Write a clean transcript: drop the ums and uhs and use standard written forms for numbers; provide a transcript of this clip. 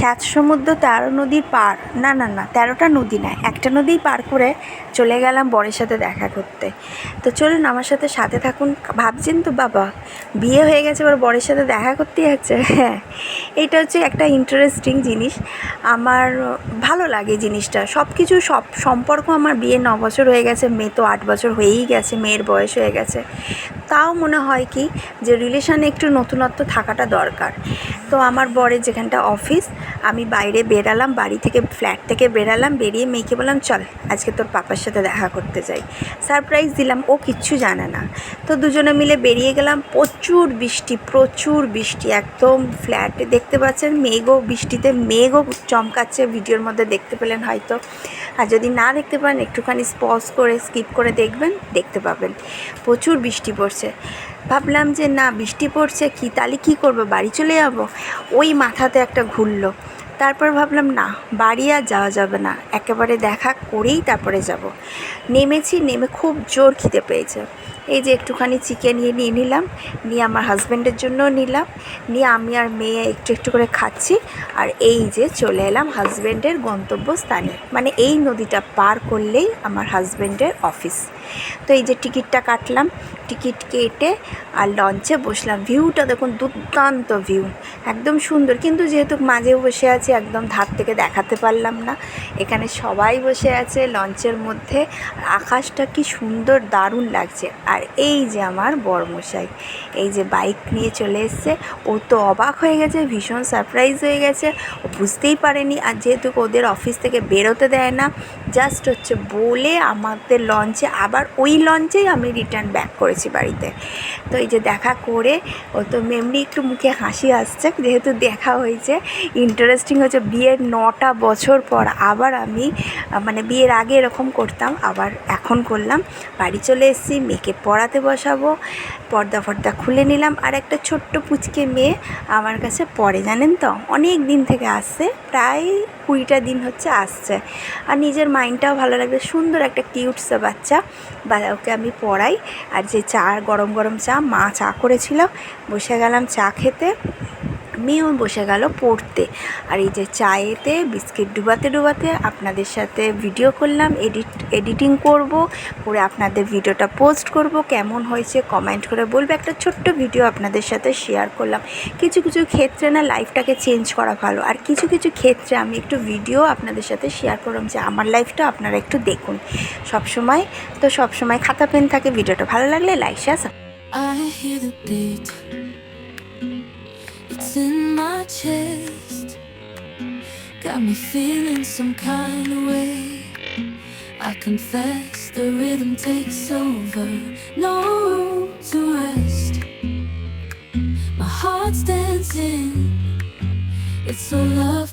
স্যাঁত সমুদ্র 13 নদীর পার, না না না 13টা নদী নয়, একটা নদীই পার করে চলে গেলাম বরের সাথে দেখা করতে। তো চলুন আমার সাথে সাথে থাকুন। ভাবছেন তো বাবা বিয়ে হয়ে গেছে এবার বরের সাথে দেখা করতে যাচ্ছে। হ্যাঁ, এটা হচ্ছে একটা ইন্টারেস্টিং জিনিস। আমার ভালো লাগে জিনিসটা। সব কিছু সব সম্পর্ক, আমার বিয়ে 9 বছর হয়ে গেছে, মেয়ে তো 8 বছর হয়েই গেছে, মেয়ের বয়স হয়ে গেছে। তাও মনে হয় কি যে রিলেশানে একটু নতুনত্ব থাকাটা দরকার। তো আমার বরের যেখানটা অফিস, আমি বাইরে বেরালাম, বাড়ি থেকে ফ্ল্যাট থেকে বেরালাম, বেরিয়ে মেয়েকে বললাম চল আজকে তোর পাপার সাথে দেখা করতে যাই। সারপ্রাইজ দিলাম, ও কিচ্ছু জানে না। তো দুজনে মিলে বেরিয়ে গেলাম। প্রচুর বৃষ্টি, একদম ফ্ল্যাটে দেখতে পাচ্ছেন মেঘও, বৃষ্টিতে মেঘও চমকাচ্ছে, ভিডিওর মধ্যে দেখতে পেলেন হয়তো। আর যদি না দেখতে পান একটুখানি পজ করে স্কিপ করে দেখবেন, দেখতে পাবেন প্রচুর বৃষ্টি পড়ছে। ভাবলাম যে না বৃষ্টি পড়ছে কি, তাহলে কী করবো, বাড়ি চলে যাব। ওই মাথাতে একটা ঘুরলো। তারপর ভাবলাম না, বাড়ি আর যাওয়া যাবে না, একেবারে দেখা করেই তারপরে যাব। নেমেছি, নেমে খুব জোর খিদে পেয়েছে। এই যে একটুখানি চিকেন নিয়ে নিলাম, নিয়ে আমার হাজব্যান্ডের জন্যও নিলাম, নিয়ে আমি আর মেয়ে একটু একটু করে খাচ্ছি। আর এই যে চলে এলাম হাজব্যান্ডের গন্তব্যস্থানে, মানে এই নদীটা পার করলেই আমার হাজব্যান্ডের অফিস। তো এই যে টিকিটটা কাটলাম, টিকিট কেটে আর লঞ্চে বসলাম। ভিউটা দেখুন, দুর্দান্ত ভিউ, একদম সুন্দর। কিন্তু যেহেতু মাঝেও বসে আছি, একদম ধার থেকে দেখাতে পারলাম না। এখানে সবাই বসে আছে লঞ্চের মধ্যে, আকাশটা কি সুন্দর, দারুণ লাগছে। আর এই যে আমার বরমশাই, এই যে বাইক নিয়ে চলে এসছে। ও তো অবাক হয়ে গেছে, ভীষণ সারপ্রাইজ হয়ে গেছে, ও বুঝতেই পারেনি। আর যেহেতু ওদের অফিস থেকে বেরোতে দেয় না, জাস্ট হচ্ছে বলে আমাদের লঞ্চে, আবার ওই লঞ্চেই আমি রিটার্ন ব্যাক করেছি বাড়িতে। তো এই যে দেখা করে ও তো এমনি একটু মুখে হাসি আসছে, যেহেতু দেখা হয়েছে, ইন্টারেস্টিং হয়েছে। বিয়ের 9টা বছর পর আবার আমি, মানে বিয়ের আগে এরকম করতাম, আবার এখন করলাম। বাড়ি চলে এসেছি, মেয়েকে পড়াতে বসাবো, পর্দা খুলে নিলাম। আর একটা ছোট্ট পুচকে মেয়ে আমার কাছে পড়ে, জানেন তো, অনেক দিন থেকে আসছে, প্রায় 20টা দিন হচ্ছে আসছে। আর নিজের মাইন্ডটাও ভালো লাগবে, সুন্দর একটা কিউটসা বাচ্চা, বা ওকে আমি পড়াই। আর যে চা, গরম গরম চা, মা চা করেছিল, বসে গেলাম চা খেতে, মেয়েও বসে গেল পড়তে। আর এই যে চায়েতে বিস্কিট ডুবাতে আপনাদের সাথে ভিডিও করলাম, এডিটিং করব, করে আপনাদের ভিডিওটা পোস্ট করব। কেমন হয়েছে কমেন্ট করে বলবে। একটা ছোট্ট ভিডিও আপনাদের সাথে শেয়ার করলাম। কিছু কিছু ক্ষেত্রে না লাইফটাকে চেঞ্জ করা ভালো, আর কিছু কিছু ক্ষেত্রে আমি একটু ভিডিও আপনাদের সাথে শেয়ার করলাম যে আমার লাইফটা আপনারা একটু দেখুন। সবসময় খাতা পেন থাকে। ভিডিওটা ভালো লাগলে like share. It's in my chest, got me feeling some kind of way. I confess the rhythm takes over, no room to rest. My heart's dancing, it's so love